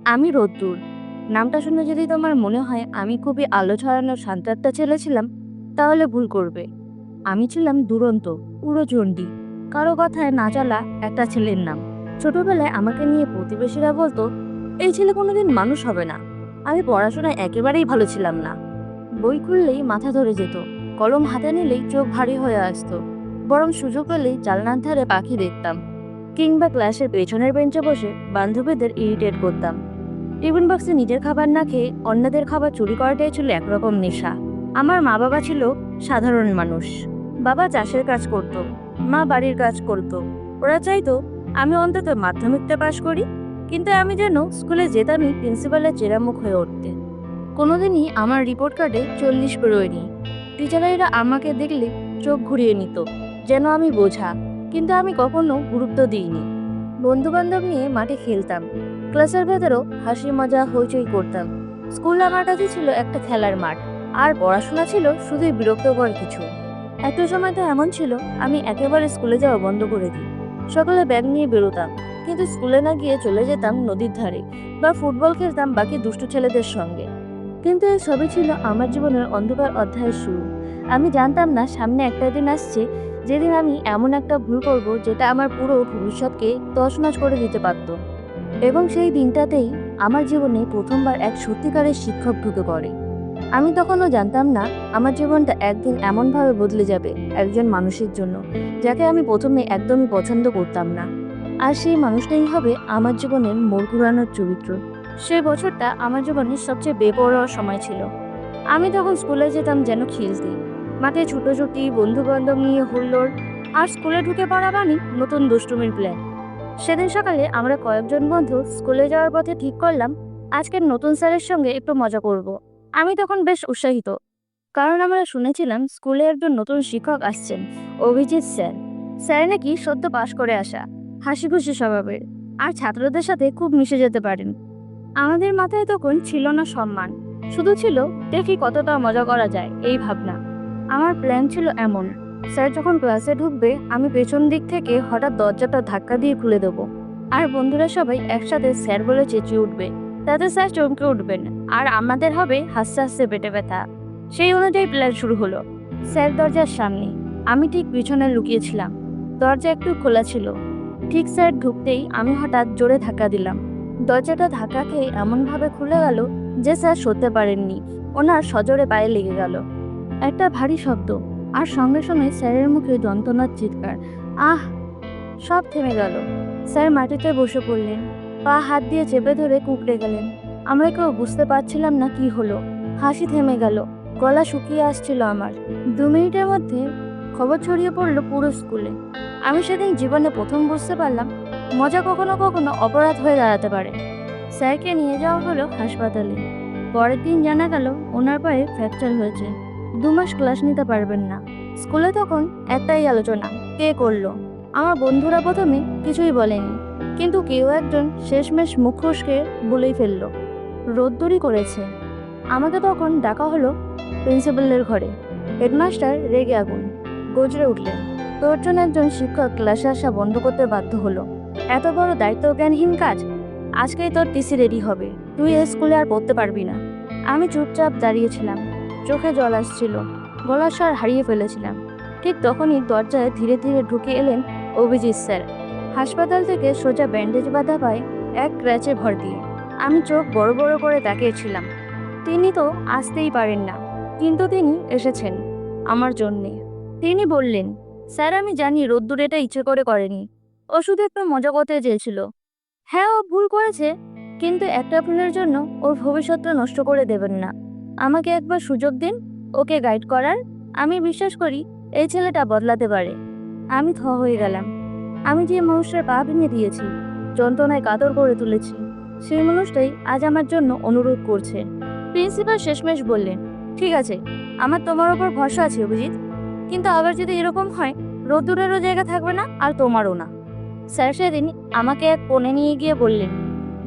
আমি রোদ্দুর। নামটা শুনে যদি তোমার মনে হয় আমি খুবই আলো ছড়ানো শান্ত একটা ছেলে ছিলাম, তাহলে ভুল করবে। আমি ছিলাম দুরন্ত, উড়োচণ্ডী, কারো কথায় না চলা একটা ছেলের নাম। ছোটবেলায় আমাকে নিয়ে প্রতিবেশীরা বলতো, এই ছেলে কোনোদিন মানুষ হবে না। আমি পড়াশোনায় একেবারেই ভালো ছিলাম না। বই খুললেই মাথা ধরে যেত, কলম হাতে নিলেই চোখ ভারী হয়ে আসতো। বরং সুযোগ পেলেই জানলার ধারে পাখি দেখতাম, কিংবা ক্লাসের পেছনের বেঞ্চে বসে বান্ধবীদের ইরিটেট করতাম। টিফিন বক্সে নিজের খাবার না খেয়ে অন্যদের খাবার চুরি করাটাই ছিল একরকম নেশা। আমার মা বাবা ছিল সাধারণ মানুষ। বাবা চাষের কাজ করত, মা বাড়ির কাজ করত। ওরা চাইতো আমি অন্তত মাধ্যমিকটা পাশ করি, কিন্তু আমি যেন স্কুলে যেতামই প্রিন্সিপালের চেরামুখ হয়ে উঠতে। কোনোদিনই আমার রিপোর্ট কার্ডে 40 বেরোয়নি। টিচারেরা আমাকে দেখলে চোখ ঘুরিয়ে নিত, যেন আমি বোঝা, কিন্তু আমি কখনো গুরুত্ব দিইনি। বন্ধু বান্ধব নিয়ে মাঠে খেলতাম, ক্লাসের ভেতরেও হাসি মজা হইচই করতাম। স্কুল আমার কাছে ছিল একটা খেলার মাঠ, আর পড়াশোনা ছিল শুধুই বিরক্তকর কিছু। একটা সময় তো এমন ছিল, আমি একেবারে স্কুলে যাওয়া বন্ধ করে দিই। সকালে ব্যাগ নিয়ে বেরোতাম, কিন্তু স্কুলে না গিয়ে চলে যেতাম নদীর ধারে, বা ফুটবল খেলতাম বাকি দুষ্টু ছেলেদের সঙ্গে। কিন্তু এই সবই ছিল আমার জীবনের অন্ধকার অধ্যায়ের শুরু। আমি জানতাম না সামনে একটা দিন আসছে, যেদিন আমি এমন একটা ভুল করব যেটা আমার পুরো ভবিষ্যৎকে তছনছ করে দিতে পারত। এবং সেই দিনটাতেই আমার জীবনে প্রথমবার এক সত্যিকারের শিক্ষক ঢুকে পড়ে। আমি তখনও জানতাম না আমার জীবনটা একদিন এমনভাবে বদলে যাবে একজন মানুষের জন্য, যাকে আমি প্রথমে একদমই পছন্দ করতাম না। আর সেই মানুষটাই হবে আমার জীবনের মোড় ঘুরানোর চরিত্র। সেই বছরটা আমার জীবনের সবচেয়ে বেপরোয়া সময় ছিল। আমি তখন স্কুলে যেতাম যেন খেলতে, মাঠে ছুটোছুটি, বন্ধু বান্ধব নিয়ে হুল্লোড়, আর স্কুলে ঢুকে পড়া মানে নতুন দুষ্টুমির প্ল্যান। সেদিন সকালে আমরা কয়েকজন বন্ধু স্কুলে যাওয়ার পথে ঠিক করলাম আজকের নতুন স্যারের সঙ্গে একটু মজা করব। আমি তখন বেশ উৎসাহিত, কারণ আমরা শুনেছিলাম স্কুলে একজন নতুন শিক্ষক আসছেন, অভিজিৎ স্যার। স্যার নাকি সদ্য পাশ করে আসা, হাসি খুশি স্বভাবের, আর ছাত্রদের সাথে খুব মিশে যেতে পারেন। আমাদের মাথায় তখন ছিল না সম্মান, শুধু ছিল দেখি কতটা মজা করা যায় এই ভাবনা। আমার প্ল্যান ছিল এমন, স্যার যখন ক্লাসে ঢুকবে আমি পেছন দিক থেকে হঠাৎ দরজাটা ধাক্কা দিয়ে খুলে দেবো, আর বন্ধুরা সবাই একসাথে স্যার বলে চেঁচিয়ে উঠবে। তাতে স্যার চমকে উঠবেন, আর আমাদের হবে হাসতে হাসতে পেটে ব্যথা। সেই অনুযায়ী প্ল্যান শুরু হলো। স্যার দরজার সামনে, আমি ঠিক পিছনে লুকিয়েছিলাম। দরজা একটু খোলা ছিল। ঠিক স্যার ঢুকতেই আমি হঠাৎ জোরে ধাক্কা দিলাম। দরজাটা ধাক্কা খেয়ে এমনভাবে খুলে গেল যে স্যার সরতে পারেননি। ওনার সজোরে পায়ে লেগে গেল একটা ভারী শব্দ, আর সঙ্গে সঙ্গে স্যারের মুখে যন্ত্রণার চিৎকার। আহ! সব থেমে গেল। স্যার মাটিতে বসে পড়লেন, পা হাত দিয়ে চেপে ধরে কুঁকড়ে গেলেন। আমরা কেউ বুঝতে পারছিলাম না কি হলো। হাসি থেমে গেল, গলা শুকিয়ে আসছিল আমার। 2 মিনিটের মধ্যে খবর ছড়িয়ে পড়লো পুরো স্কুলে। আমি সেদিন জীবনে প্রথম বুঝতে পারলাম মজা কখনো কখনো অপরাধ হয়ে দাঁড়াতে পারে। স্যারকে নিয়ে যাওয়া হলো হাসপাতালে। পরের দিন জানা গেল ওনার পায়ে ফ্র্যাকচার হয়েছে, 2 মাস ক্লাস নিতে পারবেন না। স্কুলে তখন একটাই আলোচনা, কে করলো। আমার বন্ধুরা প্রথমে কিছুই বলেনি, কিন্তু কেউ একজন শেষমেশ মুখ ফসকে বলেই ফেললো, রোদ্দুরই করেছে। আমাকে তখন ডাকা হলো প্রিন্সিপালের ঘরে। হেডমাস্টার রেগে আগুন, গজরে উঠলেন, তোর জন্য একজন শিক্ষক ক্লাসে আসা বন্ধ করতে বাধ্য হলো। এত বড় দায়িত্বজ্ঞানহীন কাজ। আজকেই তোর টিসি রেডি হবে, তুই এই স্কুলে আর পড়তে পারবি না। আমি চুপচাপ দাঁড়িয়েছিলাম, চোখে জল আসছিল, গলার স্বর হারিয়ে ফেলেছিলাম। ঠিক তখনই দরজায় ধীরে ধীরে ঢুকে এলেন অভিজিৎ স্যার। হাসপাতাল থেকে সোজা ব্যান্ডেজ বাঁধা পায়ে, এক ক্র্যাচে ভর দিয়ে। আমি চোখ বড় বড় করে তাকিয়েছিলাম। তিনি তো আসতেই পারেন না, কিন্তু তিনি এসেছেন আমার জন্যে। তিনি বললেন, স্যার আমি জানি রোদ্দুর এটা ইচ্ছে করে করেনি, ও শুধু একটু মজা করতে চেয়েছিল। হ্যাঁ, ও ভুল করেছে, কিন্তু একটা ভুলের জন্য ওর ভবিষ্যৎটা নষ্ট করে দেবেন না। আমাকে একবার সুযোগ দিন ওকে গাইড করার। আমি বিশ্বাস করি এই ছেলেটা বদলাতে পারে। আমি থ হয়ে গেলাম। আমি যে মানুষটার পা ভেঙে দিয়েছি, যন্ত্রণায় কাতর করে তুলেছি, সেই মানুষটাই আজ আমার জন্য অনুরোধ করছে। প্রিন্সিপাল শেষমেশ বললেন, ঠিক আছে, আমার তোমার ওপর ভরসা আছে অভিজিৎ, কিন্তু আবার যদি এরকম হয় রোদ্দুরেরও জায়গা থাকবে না, আর তোমারও না। স্যার সেদিন আমাকে এক কোণে নিয়ে গিয়ে বললেন,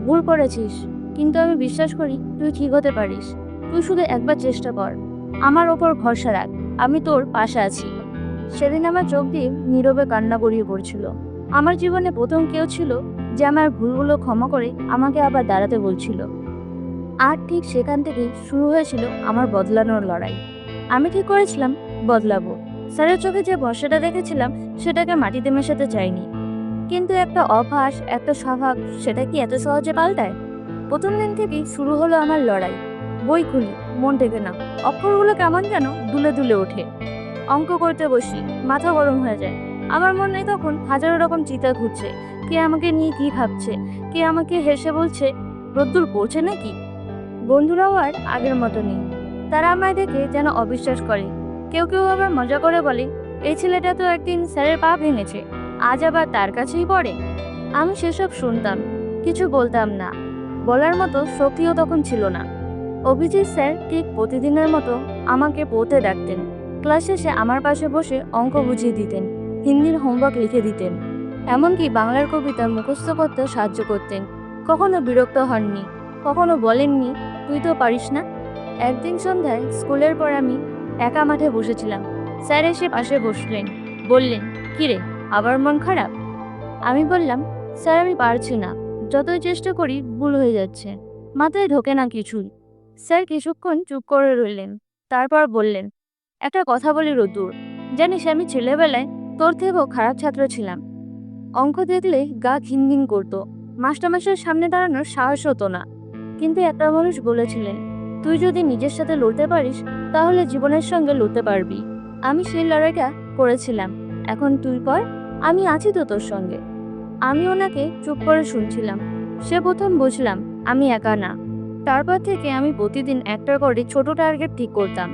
ভুল করেছিস, কিন্তু আমি বিশ্বাস করি তুই ঠিক হতে পারিস। তুই শুধু একবার চেষ্টা কর, আমার ওপর ভরসা রাখ, আমি তোর পাশে আছি। সেদিন আমার চোখ দিয়ে নীরবে কান্না গড়িয়ে পড়ছিল। আমার জীবনে প্রথম কেউ ছিল যে আমার ভুলগুলো ক্ষমা করে আমাকে আবার দাঁড়াতে বলছিল। আর ঠিক সেখান থেকেই শুরু হয়েছিল আমার বদলানোর লড়াই। আমি ঠিক করেছিলাম বদলাবো। স্যারের চোখে যে ভরসাটা দেখেছিলাম সেটাকে মাটিতে মেশাতে চাইনি। কিন্তু একটা অভ্যাস, একটা স্বভাব, সেটা কি এত সহজে পাল্টায়? প্রথম দিন থেকেই শুরু হলো আমার লড়াই। বই খুলি, মন টেকে না। অক্ষরগুলো কেমন যেন দুলে দুলে ওঠে। অঙ্ক করতে বসি, মাথা গরম হয়ে যায়। আমার মনে তখন হাজারো রকম চিন্তা ঘুরছে। কে আমাকে নিয়ে কি ভাবছে? কে আমাকে হেসে বলছে রোদ্দুর পড়ছে নাকি? বন্ধুরাও আর আগের মতো নেই। তারা আমায় দেখে যেন অবিশ্বাস করে। কেউ কেউ আবার মজা করে বলে, এই ছেলেটা তো একদিন স্যারের পা ভেঙেছে, আজ আবার তার কাছেই পড়ে। আমি সেসব শুনতাম, কিছু বলতাম না। বলার মতো শক্তিও তখন ছিল না। অভিজিৎ স্যার ঠিক প্রতিদিনের মতো আমাকে পড়তে ডাকতেন। ক্লাস শেষে আমার পাশে বসে অঙ্ক বুঝিয়ে দিতেন, হিন্দির হোমওয়ার্ক লিখে দিতেন, এমনকি বাংলার কবিতা মুখস্থ করতে সাহায্য করতেন। কখনো বিরক্ত হননি, কখনো বলেননি তুই তো পারিস না। একদিন সন্ধ্যায় স্কুলের পর আমি একা মাঠে বসেছিলাম। স্যার এসে পাশে বসলেন, বললেন, কিরে, আবার মন খারাপ? আমি বললাম, স্যার আমি পারছি না, যতই চেষ্টা করি ভুল হয়ে যাচ্ছে, মাথায় ঢোকে না কিছুই। স্যার কিছুক্ষণ চুপ করে রইলেন, তারপর বললেন, একটা কথা বলি রোদ্দুর, জানিস আমি ছেলেবেলায় তোর থেকেও খারাপ ছাত্র ছিলাম। অঙ্ক দেখলে গা ঘিন ঘিন করতো, মাস্টারমশাইয়ের সামনে দাঁড়ানোর সাহস হতো না। কিন্তু একটা মানুষ বলেছিলেন, তুই যদি নিজের সাথে লড়তে পারিস তাহলে জীবনের সঙ্গে লড়তে পারবি। আমি সেই লড়াইটা করেছিলাম। এখন তুই কর, আমি আছি তো তোর সঙ্গে। আমি ওনাকে চুপ করে শুনছিলাম। সে প্রথম বুঝলাম আমি একা না। তারপর থেকে আমি প্রতিদিন একটা করে ছোট টার্গেট ঠিক করতাম।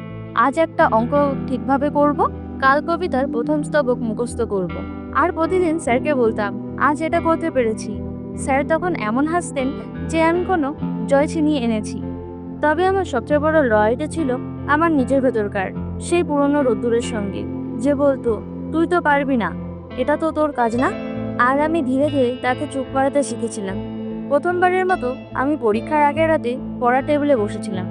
আজ একটা অঙ্ক ঠিকভাবে করব, কাল কবিতার প্রথম স্তবক মুখস্থ করব। আর প্রতিদিন স্যারকে বলতাম, আজ এটা করতে পেরেছি। স্যার তখন এমন হাসতেন যে আমি কোনো জয় ছিনিয়ে এনেছি। তবে আমার সবচেয়ে বড় লড়াইটা ছিল আমার নিজের ভেতরকার সেই পুরনো রোদ্দুরের সঙ্গে, যে বলতো, তুই তো পারবি না, এটা তো তোর কাজ না। আর আমি ধীরে ধীরে তাকে চুপ করাতে শিখেছিলাম। প্রথমবারের মতো আমি পরীক্ষার আগের রাতে পড়ার টেবিলে বসেছিলাম।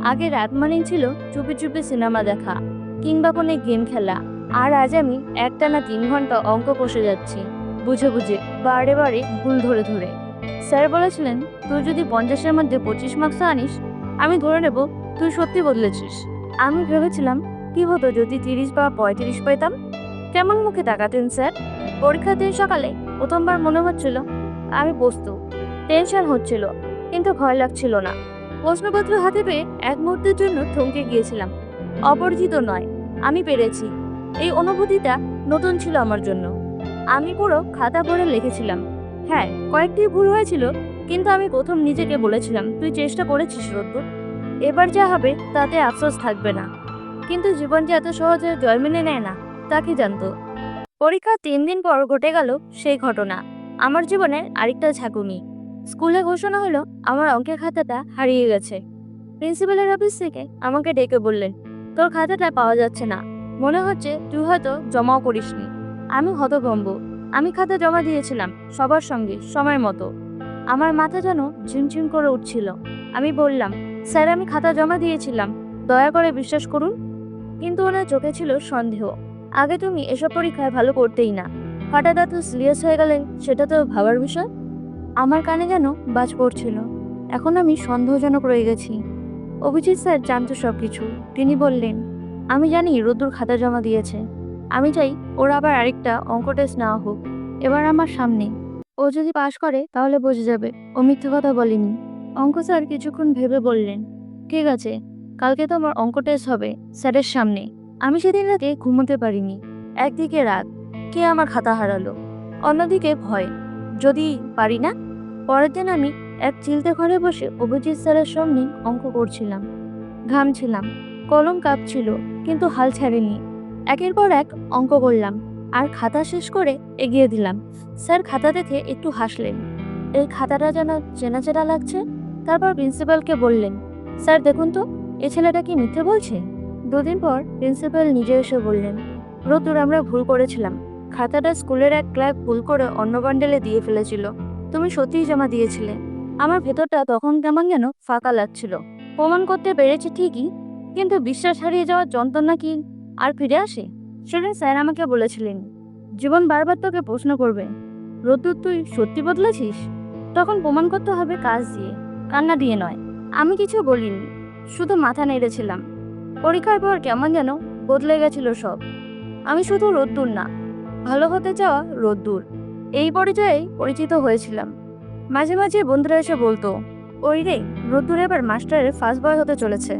আগে রাত মানেই ছিল চুপি চুপি সিনেমা দেখা কিংবা কোনো গেম খেলা। আর আজ আমি একটানা 3 ঘন্টা অঙ্ক কষে যাচ্ছি, বুঝে বুঝে, বারে বারে ভুল ধরে ধরে। স্যার বলেছিলেন, তুই যদি 50-এর মধ্যে 25 মার্কস আনিস, আমি ধরে নেব তুই সত্যি বদলেছিস। আমি ভেবেছিলাম, কি হতো যদি 30 বা 35 পেতাম? কেমন মুখে তাকাতেন স্যার? পরীক্ষার দিন সকালে প্রথমবার মনে হচ্ছিল আমি প্রস্তুত। টেনশন হচ্ছিল, কিন্তু ভয় লাগছিল না। প্রশ্নপত্র হাতে পেয়ে এক মুহূর্তের জন্য থমকে গিয়েছিলাম। অপরিচিত নয়, আমি পেরেছি, এই অনুভূতিটা নতুন ছিল আমার জন্য। আমি পুরো খাতা ভরে লিখেছিলাম। হ্যাঁ, কয়েকটি ভুল হয়েছিল, কিন্তু আমি প্রথম নিজেকে বলেছিলাম, তুই চেষ্টা করেছিস রোদ্দুর, এবার যা হবে তাতে আফসোস থাকবে না। কিন্তু জীবন যে এত সহজে জয় মেনে নেয় না, তা কি জানতো? পরীক্ষার 3 দিন পর ঘটে গেল সেই ঘটনা, আমার জীবনের আরেকটা ঝাঁকুনি। স্কুলে ঘোষণা হলো আমার অঙ্কের খাতাটা হারিয়ে গেছে। প্রিন্সিপালের অফিস থেকে আমাকে ডেকে বললেন, তোর খাতাটা পাওয়া যাচ্ছে না, মনে হচ্ছে তুই হয়তো জমাও করিসনি। আমি হতভম্ব। আমি খাতা জমা দিয়েছিলাম সবার সঙ্গে সময় মতো। আমার মাথা যেন ঝিমঝিম করে উঠছিল। আমি বললাম, স্যার আমি খাতা জমা দিয়েছিলাম, দয়া করে বিশ্বাস করুন। কিন্তু ওনার চোখে ছিল সন্দেহ। আগে তুমি এসব পরীক্ষায় ভালো করতেই না, হঠাৎ এত সিরিয়াস হয়ে গেলেন, সেটা তো ভাবার বিষয়। আমার কানে যেন বাজ পড়ছিল। এখন আমি সন্দেহজনক রয়ে গেছি। অভিজিৎ স্যার জানতো সবকিছু। তিনি বললেন, আমি জানি রোদ্দুর খাতা জমা দিয়েছে। আমি চাই ওর আবার আরেকটা অঙ্ক টেস্ট নেওয়া হোক, এবার আমার সামনে। ও যদি পাশ করে তাহলে বোঝা যাবে ও মিথ্যে কথা বলেনি। অঙ্ক স্যার কিছুক্ষণ ভেবে বললেন, ঠিক আছে, কালকে তোমার অঙ্ক টেস্ট হবে স্যারের সামনে। আমি সেদিন রাতে ঘুমোতে পারিনি। একদিকে রাত, কে আমার খাতা হারালো, অন্যদিকে ভয়, যদি পারি না। পরের দিন আমি এক চিলতে ঘরে বসে অভিজিৎ স্যারের সামনে অঙ্ক করছিলাম। ঘামছিলাম, কলম কাঁপছিল, কিন্তু হাল ছাড়েনি। একের পর এক অঙ্ক করলাম, আর খাতা শেষ করে এগিয়ে দিলাম। স্যার খাতা দেখে একটু হাসলেন, এই খাতাটা যেন চেনা চেনা লাগছে। তারপর প্রিন্সিপালকে বললেন, স্যার দেখুন তো, এ ছেলেটা কি মিথ্যে বলছে? 2 দিন পর প্রিন্সিপাল নিজে এসে বললেন, রোদ্দুর আমরা ভুল করেছিলাম, খাতাটা স্কুলের এক ক্লার্ক ভুল করে অন্য বান্ডেলে দিয়ে ফেলেছিল, তুমি সত্যিই জমা দিয়েছিলে। আমার ভেতরটা তখন কেমন যেন ফাঁকা লাগছিল। প্রমাণ করতে পেরেছি ঠিকই, কিন্তু বিশ্বাস হারিয়ে যাওয়ার যন্ত্রণা কি আর ফিরে আসে? সেদিন স্যার আমাকে বলেছিলেন, জীবন বারবার তোকে প্রশ্ন করবে, রোদ্দুর তুই সত্যি বদলেছিস? তখন প্রমাণ করতে হবে কাজ দিয়ে, কান্না দিয়ে নয়। আমি কিছু বলিনি, শুধু মাথা নেড়েছিলাম। পরীক্ষার পর কেমন যেন বদলে গেছিল সব। আমি শুধু রোদ্দুর না, ভালো হতে চাওয়া রোদ্দুর, এই পরিচয়ে পরিচিত হয়েছিলাম। মাঝে মাঝে বন্ধুরা এসে বলতো, ওই রে, রোদ্দুর এবার মাস্টারের ফার্স্ট বয় হতে চলেছে।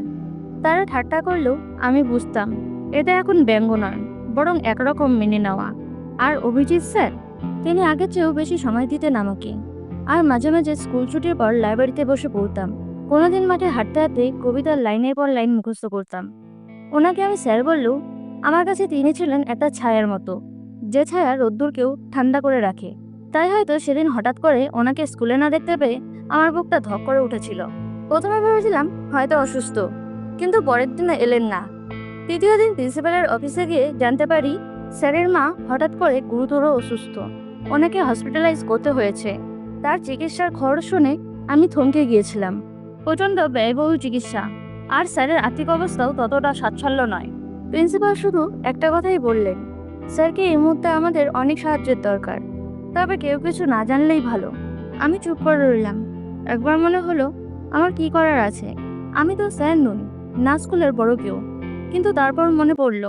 তারা ঠাট্টা করলেও আমি বুঝতাম এটা এখন ব্যঙ্গ নয়, বরং একরকম মেনে নেওয়া। আর অভিজিৎ স্যার, তিনি আগের চেয়েও বেশি সময় দিতেন আমাকে। আর মাঝে মাঝে স্কুল ছুটির পর লাইব্রেরিতে বসে পড়তাম। কোনোদিন মাঠে হাঁটতে হাঁটতে কবিতার লাইনের পর লাইন মুখস্থ করতাম। ওনাকে আমি স্যার বললেও আমার কাছে তিনি ছিলেন একটা ছায়ার মতো, যে ছায়া রোদ্দুরকেও ঠান্ডা করে রাখে। তাই হয়তো সেদিন হঠাৎ করে ওনাকে স্কুলে না দেখতে পেয়ে আমার বুকটা ধক করে উঠেছিল। প্রথমে ভেবেছিলাম হয়তো অসুস্থ, কিন্তু পরের দিনে এলেন না। তৃতীয় দিন প্রিন্সিপালের অফিসে গিয়ে জানতে পারি স্যারের মা হঠাৎ করে গুরুতর অসুস্থ, ওনাকে হসপিটালাইজ করতে হয়েছে। তার চিকিৎসার খরচ শুনে আমি থমকে গিয়েছিলাম। প্রচণ্ড ব্যয়বহুল চিকিৎসা, আর স্যারের আর্থিক অবস্থাও ততটা সচ্ছল নয়। প্রিন্সিপাল শুধু একটা কথাই বললেন, স্যারকে এই মুহূর্তে আমাদের অনেক সাহায্যের দরকার, তবে কেউ কিছু না জানলেই ভালো। আমি চুপ করে রইলাম। একবার মনে হলো আমার কি করার আছে, আমি তো স্যার নই, না স্কুলের বড় কেউ। কিন্তু তারপর মনে পড়ল,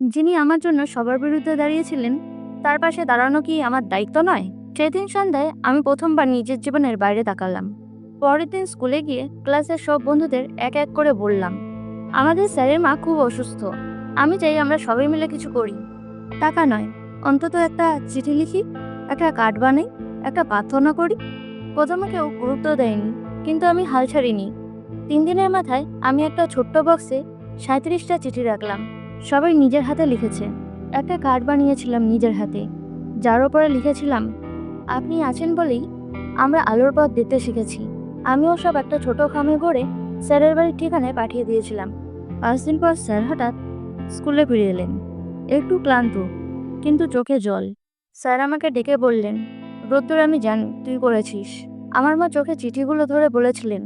যিনি আমার জন্য সবার বিরুদ্ধে দাঁড়িয়েছিলেন, তার পাশে দাঁড়ানো কি আমার দায়িত্ব নয়? সেদিন সন্ধ্যায় আমি প্রথমবার নিজের জীবনের বাইরে তাকালাম। পরের দিন স্কুলে গিয়ে ক্লাসের সব বন্ধুদের এক এক করে বললাম, আমাদের স্যারের মা খুব অসুস্থ, আমি চাই আমরা সবাই মিলে কিছু করি। টাকা নয়, অন্তত একটা চিঠি লিখি, একটা কার্ড বানাই, একটা প্রার্থনা করি। প্রথমে কেউ গুরুত্ব দেয়নি, কিন্তু আমি হাল ছাড়িনি। 3 দিনের মাথায় আমি একটা ছোট্ট বক্সে 37টা চিঠি রাখলাম। সবাই নিজের হাতে লিখেছে। একটা কার্ড বানিয়েছিলাম নিজের হাতে, যার উপরে লিখেছিলাম, আপনি আছেন বলেই আমরা আলোর পথ দেখতে শিখেছি। আমিও সব একটা ছোট খামে ভরে স্যারের বাড়ির ঠিকানায় পাঠিয়ে দিয়েছিলাম। 5 দিন পর স্যার হঠাৎ স্কুলে ফিরে এলেন, একটু ক্লান্ত, কিন্তু চোখে জল। স্যার আমাকে ডেকে বললেন, রোদ্দুর, আমি জানি তুই করেছিস। আমার মা চোখে চিঠিগুলো ধরে বলেছিলেন,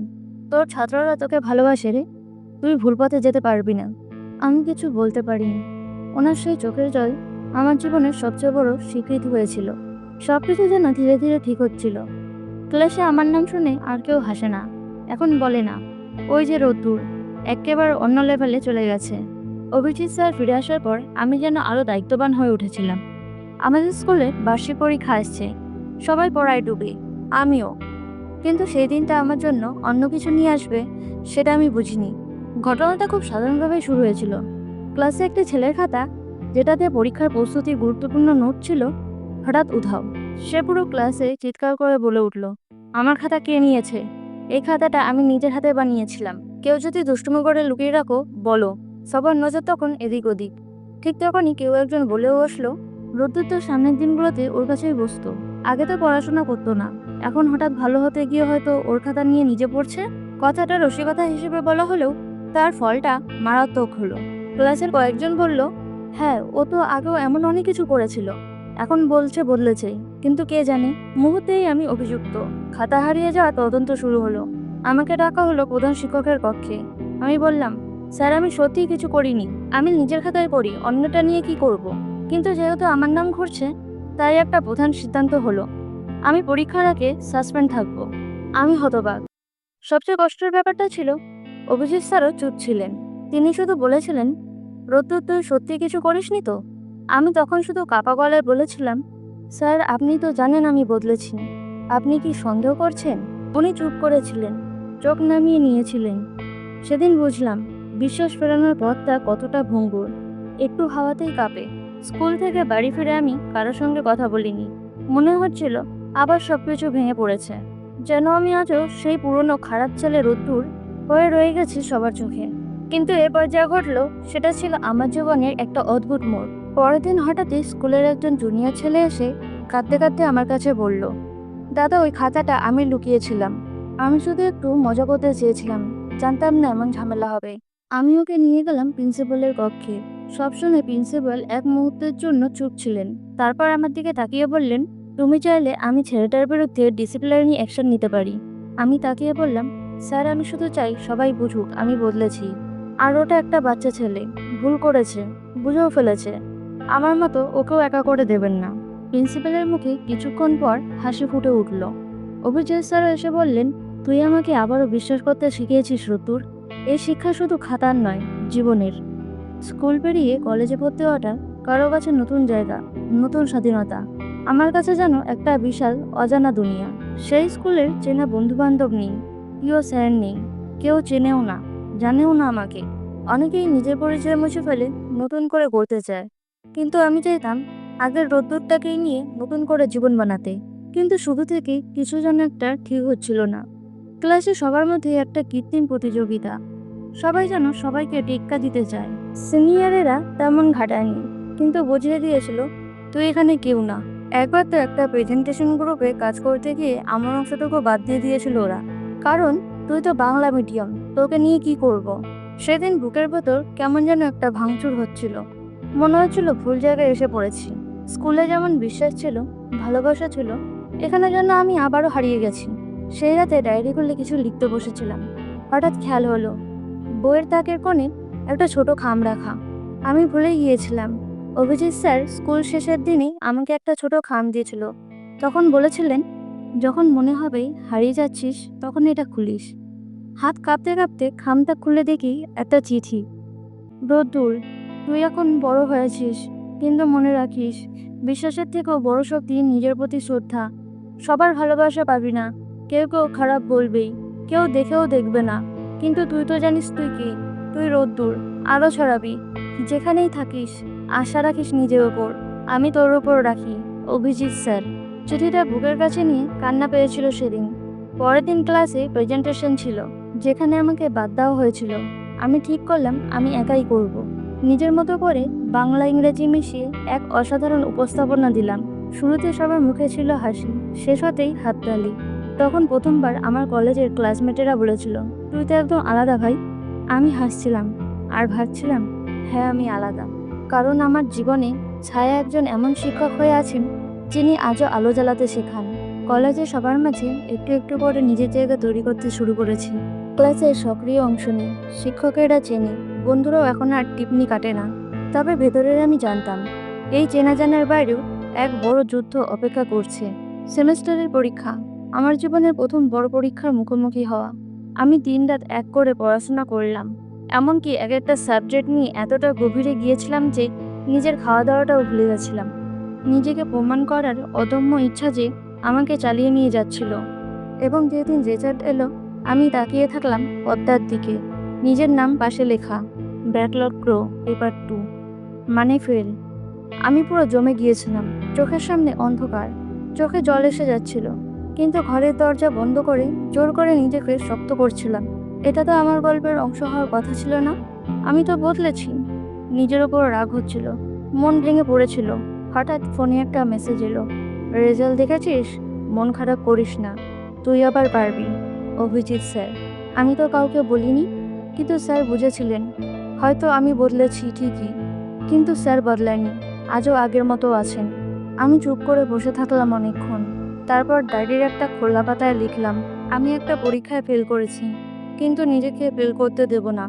তোর ছাত্ররা তোকে ভালোবাসে রে, তুই ভুল পথে যেতে পারবি না। আমি কিছু বলতে পারিনি। ওনার সেই চোখের জল আমার জীবনের সবচেয়ে বড় স্বীকৃতি হয়েছিল। সবকিছু যেন ধীরে ধীরে ঠিক হচ্ছিল। ক্লাসে আমার নাম শুনে আর কেউ হাসে না, এখন বলে না, ওই যে রোদ্দুর, একেবারে অন্য লেভেলে চলে গেছে। অভিজিৎ স্যার ফিরে আসার পর আমি যেন আরো দায়িত্ববান হয়ে উঠেছিলাম। আমাদের স্কুলে বার্ষিক পরীক্ষা আসছে, সবাই পড়ায় ডুবে, আমিও। কিন্তু সেই দিনটা আমার জন্য অন্য কিছু নিয়ে আসবে সেটা আমি বুঝিনি। ঘটনাটা খুব সাধারণভাবে শুরু হয়েছিল। ক্লাসে একটি ছেলের খাতা, যেটাতে পরীক্ষার প্রস্তুতির গুরুত্বপূর্ণ নোট ছিল, হঠাৎ উধাও। সে পুরো ক্লাসে চিৎকার করে বলে উঠল, আমার খাতা কে নিয়েছে? এই খাতাটা আমি নিজের হাতে বানিয়েছিলাম। কেউ যদি দুষ্টুমি করে লুকিয়ে রাখো বলো। সবার নজর তখন এদিক ওদিক। ঠিক তখনই কেউ একজন বলেও বসলো, রোদ্দুর তো সামনের দিনগুলোতে ওর কাছেই বসতো, আগে তো পড়াশোনা করতো না, এখন হঠাৎ ভালো হতে গিয়ে হয়তো ওর খাতা নিয়ে নিজে পড়ছে। কথাটা রসিকতা হিসেবে বলা হলেও তার ফলটা মারাত্মক হলো। ক্লাসের কয়েকজন বলল, হ্যাঁ, ও তো আগেও এমন অনেক কিছু করেছিল, এখন বলছে বদলেছে, কিন্তু কে জানে। মুহূর্তেই আমি অভিযুক্ত। খাতা হারিয়ে যাওয়া তদন্ত শুরু হলো। আমাকে ডাকা হলো প্রধান শিক্ষকের কক্ষে। আমি বললাম, স্যার, আমি সত্যিই কিছু করিনি, আমি নিজের খাতায় পড়ি, অন্যটা নিয়ে কি করব। কিন্তু যেহেতু আমার নাম ঘুরছে, তাই একটা প্রধান সিদ্ধান্ত হলো, আমি পরীক্ষার আগে সাসপেন্ড থাকবো। আমি হতবাক। সবচেয়ে কষ্টের ব্যাপারটা ছিল, অভিজিৎ স্যারও চুপ ছিলেন। তিনি শুধু বলেছিলেন, রোদ্দুর, তুই সত্যি কিছু করিসনি তো? আমি তখন শুধু কাপা গলায় বলেছিলাম, স্যার, আপনি তো জানেন আমি বদলেছি, আপনি কি সন্দেহ করছেন? উনি চুপ করেছিলেন, চোখ নামিয়ে নিয়েছিলেন। সেদিন বুঝলাম বিশ্বাস ফেরানোর পথটা কতটা ভঙ্গুর, একটু হাওয়াতেই কাঁপে। স্কুল থেকে বাড়ি ফিরে আমি কারোর সঙ্গে কথা বলিনি। মনে হচ্ছিল আবার সবকিছু ভেঙে পড়েছে, যেন আমি আজও সেই পুরনো খারাপ ছেলে রোদ্দুর হয়ে রয়ে গেছি সবার চোখে। কিন্তু এরপর যা ঘটলো সেটা ছিল আমার জীবনের একটা অদ্ভুত মোড়। পরের দিন হঠাৎই স্কুলের একজন জুনিয়র ছেলে এসে কাঁদতে কাঁদতে আমার কাছে বলল, দাদা, ওই খাতাটা আমি লুকিয়েছিলাম। আমি শুধু একটু মজা করতে চেয়েছিলাম, জানতাম না এমন ঝামেলা হবে। আমি ওকে নিয়ে গেলাম প্রিন্সিপালের কক্ষে। সব শুনে প্রিন্সিপাল এক মুহূর্তের জন্য চুপ ছিলেন। তারপর আমার দিকে তাকিয়ে বললেন, তুমি চাইলে আমি ছেলেটার বিরুদ্ধে ডিসিপ্লিনারি অ্যাকশন নিতে পারি। আমি তাকিয়ে বললাম, স্যার, আমি শুধু চাই সবাই বুঝুক আমি বদলেছি। আর ওটা একটা বাচ্চা ছেলে, ভুল করেছে, বুঝেও ফেলেছে। আমার মতো ওকেও একা করে দেবেন না। প্রিন্সিপালের মুখে কিছুক্ষণ পর হাসি ফুটে উঠল। অভিজিৎ স্যার এসে বললেন, তুই আমাকে আবারও বিশ্বাস করতে শিখিয়েছিস রতুর। এই শিক্ষা শুধু খাতার নয়, জীবনের। স্কুল পেরিয়ে কলেজে ভর্তি হওয়াটা কারো কাছে নতুন জায়গা, নতুন স্বাধীনতা। আমার কাছে যেন একটা বিশাল অজানা দুনিয়া। সেই স্কুলের চেনা বন্ধু বান্ধব নেই, প্রিয় স্যার নেই, কেউ চেনেও না, জানেও না আমাকে। অনেকেই নিজের পরিচয় মুছে ফেলে নতুন করে গড়তে চায়, কিন্তু আমি চাইতাম আগের রোদ্দুরটাকেই নিয়ে নতুন করে জীবন বানাতে। কিন্তু শুরু থেকে কিছু যেন একটা ঠিক হচ্ছিল না। ক্লাসে সবার মধ্যে একটা কৃত্রিম প্রতিযোগিতা, সবাই যেন সবাইকে টেক্কা দিতে চায়। সিনিয়রেরা তেমন ঘাটায়নি, কিন্তু বুঝিয়ে দিয়েছিল তুই এখানে কেউ না। একবার তো একটা প্রেজেন্টেশন গ্রুপে কাজ করতে গিয়ে আমার অংশটুকু বাদ দিয়ে দিয়েছিল ওরা, কারণ তুই তো বাংলা মিডিয়াম, তোকে নিয়ে কি করব। সেদিন বুকের ভেতর কেমন যেন একটা ভাঙচুর হচ্ছিল। মনে হচ্ছিল ভুল জায়গায় এসে পড়েছি। স্কুলে যেমন বিশ্বাস ছিল, ভালোবাসা ছিল, এখানে যেন আমি আবারও হারিয়ে গেছি। সেই রাতে ডায়েরি খুলে কিছু লিখতে বসেছিলাম। হঠাৎ খেয়াল হলো বইয়ের তাকের কোণে একটা ছোট খাম রাখা। আমি ভুলে গিয়েছিলাম অভিজিৎ স্যার স্কুল শেষের দিনই আমাকে একটা ছোট খাম দিয়েছিল। তখন বলেছিলেন, যখন মনে হবে হারিয়ে যাচ্ছিস তখন এটা খুলিস। হাত কাঁপতে কাঁপতে খামটা খুলে দেখি একটা চিঠি। রোদ্দুর, তুই এখন বড় হয়েছিস, কিন্তু মনে রাখিস, বিশ্বাসের থেকেও বড় শক্তি নিজের প্রতি শ্রদ্ধা। সবার ভালোবাসা পাবি না, কেউ কেউ খারাপ বলবেই, কেউ দেখেও দেখবে না, কিন্তু তুই তো জানিস তুই কি। তুই রোদ্দুর, আলো ছড়াবি। যেখানেই থাকিস আশা রাখিস নিজের ওপর, আমি তোর ওপর রাখি। অভিজিৎ স্যার। চিঠিটা বুকের কাছে নিয়ে কান্না পেয়েছিল সেদিন। পরের দিন ক্লাসে প্রেজেন্টেশন ছিল, যেখানে আমাকে বাদ দেওয়া হয়েছিল। আমি ঠিক করলাম আমি একাই করব। নিজের মতো করে বাংলা ইংরেজি মিশিয়ে এক অসাধারণ উপস্থাপনা দিলাম। শুরুতে সবার মুখে ছিল হাসি, শেষ হতেই হাততালি। তখন প্রথমবার আমার কলেজের ক্লাসমেটেরা বলেছিল, তুই তো একদম আলাদা ভাই। আমি হাসছিলাম আর ভাবছিলাম, হ্যাঁ আমি আলাদা, কারণ আমার জীবনে ছায়া একজন এমন শিক্ষক হয়ে আছেন যিনি আজও আলো জ্বালাতে শেখান। কলেজে সবার মাঝে একটু একটু করে নিজের জায়গা তৈরি করতে শুরু করেছি। ক্লাসে সক্রিয় অংশ নিই, শিক্ষকেরা চেনে, বন্ধুরাও এখন আর টিপনি কাটে না। তবে ভেতরের আমি জানতাম এই চেনা জানার বাইরেও এক বড় যুদ্ধ অপেক্ষা করছে। সেমেস্টারের পরীক্ষা, আমার জীবনের প্রথম বড় পরীক্ষার মুখোমুখি হওয়া। আমি দিনরাত এক করে পড়াশোনা করলাম, এমনকি এক একটা সাবজেক্ট নিয়ে এতটা গভীরে গিয়েছিলাম যে নিজের খাওয়া দাওয়াটাও ভুলে গেছিলাম। নিজেকে প্রমাণ করার অদম্য ইচ্ছা যে আমাকে চালিয়ে নিয়ে যাচ্ছিল। এবং যেদিন রেজাল্ট এলো, আমি তাকিয়ে থাকলাম পদ্মার দিকে, নিজের নাম পাশে লেখা, ব্যাকলগ প্রো পেপার 2, মানে ফেল। আমি পুরো জমে গিয়েছিলাম, চোখের সামনে অন্ধকার, চোখে জল এসে যাচ্ছিল, কিন্তু ঘরের দরজা বন্ধ করে জোর করে নিজেকে শক্ত করছিলাম। এটা তো আমার গল্পের অংশ হওয়ার কথা ছিল না। আমি তো বদলেছি। নিজের ওপর রাগ হচ্ছিল, মন ভেঙে পড়েছিল। হঠাৎ ফোনে একটা মেসেজ এলো, রেজাল্ট দেখেছিস, মন খারাপ করিস না, তুই আবার পারবি। অভিজিৎ স্যার। আমি তো কাউকে বলিনি, কিন্তু স্যার বুঝেছিলেন। হয়তো আমি বদলেছি ঠিকই, কিন্তু স্যার বদলায়নি, আজও আগের মতো আছেন। আমি চুপ করে বসে থাকলাম অনেকক্ষণ। তারপর ডায়েরির একটা খোলা পাতায় লিখলাম, আমি একটা পরীক্ষায় ফেল করেছি, কিন্তু নিজেকে ফেল করতে দেব না।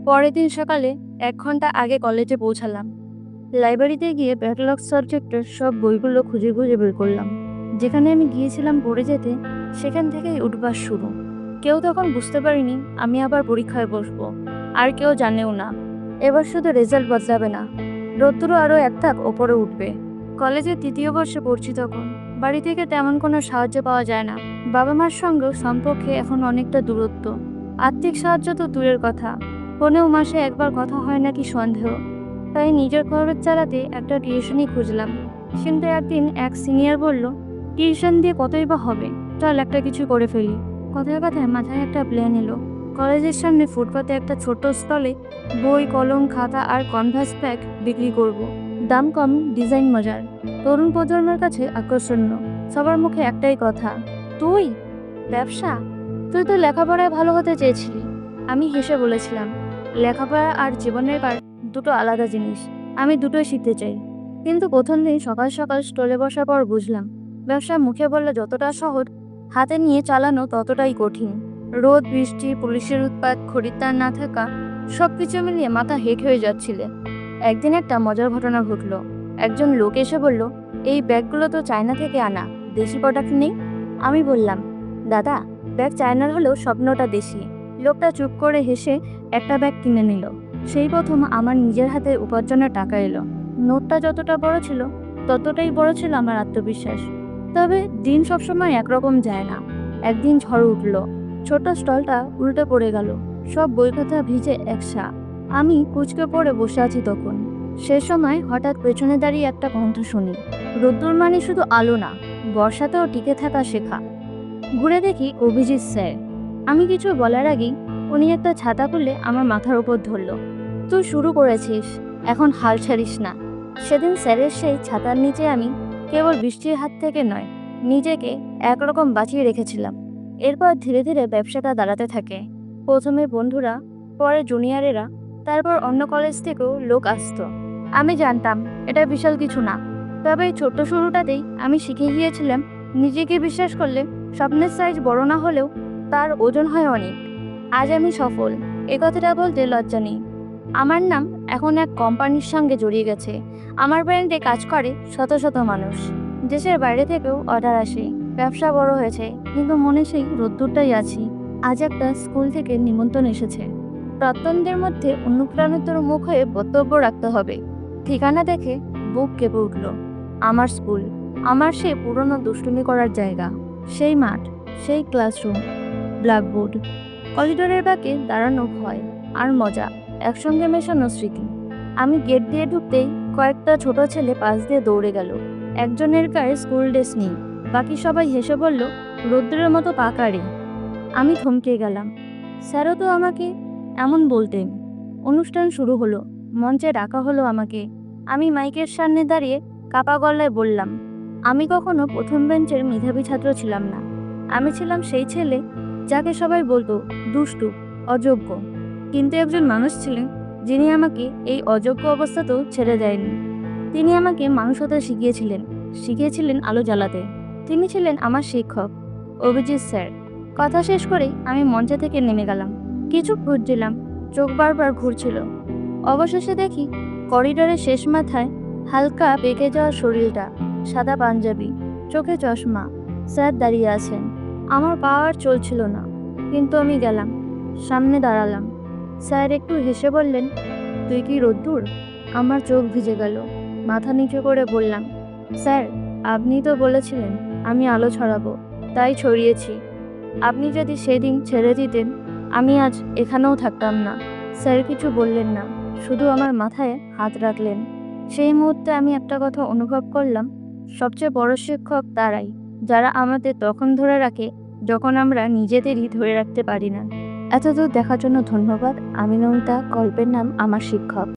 পরের দিন সকালে 1 ঘন্টা আগে কলেজে পৌঁছালাম। লাইব্রেরিতে গিয়ে ব্যাকলগ সাবজেক্টের সব বইগুলো খুঁজে খুঁজে বের করলাম। যেখানে আমি গিয়েছিলাম পড়ে যেতে, সেখান থেকেই উঠবাস শুরু। কেউ তখন বুঝতে পারিনি আমি আবার পরীক্ষায় বসবো, আর কেউ জানেও না। এবার শুধু রেজাল্ট বদলাবে না, রোদ্দুরও আরও এক ধাপ ওপরে উঠবে। কলেজের 3য় বর্ষে পড়ছি তখন। বাড়ি থেকে তেমন কোনো সাহায্য পাওয়া যায় না। বাবা মার সঙ্গেও সম্পর্কে এখন অনেকটা দূরত্ব। আর্থিক সাহায্য তো দূরের কথা, ফোনেও মাসে একবার কথা হয় নাকি সন্দেহ। তাই নিজের খরচ চালাতে একটা টিউশনই খুঁজলাম। কিন্তু একদিন এক সিনিয়র বলল, টিউশন দিয়ে কতই বা হবে, চল একটা কিছু করে ফেলি। কথায় কথায় মাথায় একটা প্ল্যান এলো। কলেজের সামনে ফুটপাতে একটা ছোট স্টলে বই, কলম, খাতা আর কনভার্স ব্যাগ বিক্রি করব। দাম কম, ডিজাইন মজার, তরুণ প্রজন্মের কাছে আকর্ষণীয়। সবার মুখে একটাই কথা, তুই ব্যবসা? তুই তো লেখাপড়ায় ভালো হতে চেয়েছিলি। আমি হেসে বলেছিলাম, লেখাপড়া আর জীবনের কার দুটো আলাদা জিনিস, আমি দুটোই শিখতে চাই। কিন্তু প্রথম দিন সকাল সকাল স্টলে বসার পর বুঝলাম, ব্যবসা মুখে বললে যতটা সহজ, হাতে নিয়ে চালানো ততটাই কঠিন। রোদ, বৃষ্টি, পুলিশের উৎপাত, খরিদ্দার না থাকা, সবকিছু মিলিয়ে মাথা হেট হয়ে যাচ্ছিল। একদিন একটা মজার ঘটনা ঘটলো। একজন লোক এসে বলল, এই ব্যাগগুলো তো চায়না থেকে আনা, দেশি প্রোডাক্ট নেই? আমি বললাম, দাদা, ব্যাগ চায়নার হলেও স্বপ্নটা দেশি। লোকটা চুপ করে হেসে একটা ব্যাগ কিনে নিল। সেই প্রথম আমার নিজের হাতে উপার্জনের টাকা এলো। নোটটা যতটা বড় ছিল, ততটাই বড় ছিল আমার আত্মবিশ্বাস। তবে দিন সবসময় একরকম যায় না। একদিন ঝড় উঠল, ছোট স্টলটা উল্টে পড়ে গেল, সব বই খাতা ভিজে একসা। আমি কুঁচকে পড়ে বসে আছি তখন। সে সময় হঠাৎ পেছনে দাঁড়িয়ে একটা কণ্ঠ শুনি, রোদ্দুর মানে শুধু আলো না, বর্ষাতেও টিকে থাকা শেখা। ঘুরে দেখি অভিজিৎ স্যার। আমি কিছু বলার আগেই উনি একটা ছাতা খুলে আমার মাথার উপর ধরল। তুই শুরু করেছিস, এখন হাল ছাড়িস না। সেদিন স্যারের সেই ছাতার নিচে আমি কেবল বৃষ্টির হাত থেকে নয়, নিজেকে একরকম বাঁচিয়ে রেখেছিলাম। এরপর ধীরে ধীরে ব্যবসাটা দাঁড়াতে থাকে। প্রথমে বন্ধুরা, পরে জুনিয়রেরা, তারপর অন্য কলেজ থেকেও লোক আসতো। আমি জানতাম এটা বিশাল কিছু না, তবে এই ছোট্ট শুরুটাতেই আমি শিখে গিয়েছিলাম নিজেকে বিশ্বাস করলে স্বপ্নের সাইজ বড় না হলেও তার ওজন হয় অনেক। আজ আমি সফল, এ কথাটা বলতে লজ্জা নেই। আমার নাম এখন এক কোম্পানির সঙ্গে জড়িয়ে গেছে। আমার ব্র্যান্ডে কাজ করে শত শত মানুষ। দেশের বাইরে থেকেও অর্ডার আসে। ব্যবসা বড় হয়েছে, কিন্তু মনে সেই রোদ্দুরটাই আছি। আজ একটা স্কুল থেকে নিমন্ত্রণ এসেছে। প্রাক্তনদের মধ্যে অনুপ্রাণিতর মুখ হয়ে বক্তব্য রাখতে হবে। ঠিকানা দেখে বুক কেঁপে উঠল। আমার স্কুল, আমার সেই পুরনো দুষ্টুমি করার জায়গা, সেই মাঠ, সেই ক্লাসরুম, ব্ল্যাকবোর্ড, করিডোরের বাঁকে দাঁড়ানো ভয় আর মজা একসঙ্গে মেশানো স্মৃতি। আমি গেট দিয়ে ঢুকতেই কয়েকটা ছোট ছেলে পাশ দিয়ে দৌড়ে গেল। একজনের গায়ে স্কুল ড্রেস নেই, বাকি সবাই হেসে বলল, রৌদ্রের মতো পাকা রে। আমি থমকে গেলাম। স্যারও তো আমাকে এমন বলতেন। অনুষ্ঠান শুরু হলো, মঞ্চে ডাকা হলো আমাকে। আমি মাইকের সামনে দাঁড়িয়ে কাপা গলায় বললাম, আমি কখনো প্রথম বেঞ্চের মেধাবী ছাত্র ছিলাম না। আমি ছিলাম সেই ছেলে যাকে সবাই বলতো দুষ্টু, অযোগ্য। কিন্তু একজন মানুষ ছিলেন যিনি আমাকে এই অযোগ্য অবস্থাতেও ছেড়ে দেয়নি। তিনি আমাকে মানুষ হতে শিখিয়েছিলেন আলো জ্বালাতে। তিনি ছিলেন আমার শিক্ষক, অভিজিৎ স্যার। কথা শেষ করেই আমি মঞ্চ থেকে নেমে গেলাম। কিছু খুঁজছিলাম, চোখ বারবার ঘুরছিল। অবশেষে দেখি করিডোরের শেষ মাথায় হালকা বেঁকে যাওয়া শরীরটা, সাদা পাঞ্জাবি, চোখে চশমা, স্যার দাঁড়িয়ে আছেন। আমার পা আর চলছিল না, কিন্তু আমি গেলাম, সামনে দাঁড়ালাম। স্যার একটু হেসে বললেন, তুই কি রোদ্দুর? আমার চোখ ভিজে গেল। মাথা নিচু করে বললাম, স্যার, আপনি তো বলেছিলেন আমি আলো ছড়াবো, তাই ছড়িয়েছি। আপনি যদি সেদিন ছেড়ে দিতেন, আমি আজ এখানেও থাকতাম না। স্যার কিছু বললেন না, শুধু আমার মাথায় হাত রাখলেন। সেই মুহূর্তে আমি একটা কথা অনুভব করলাম, সবচেয়ে বড় শিক্ষক তারাই, যারা আমাদের তখন ধরে রাখে যখন আমরা নিজেদেরই ধরে রাখতে পারি না। এতদূর দেখার জন্য ধন্যবাদ। আমি নমিতা, গল্পের নাম আমার শিক্ষক।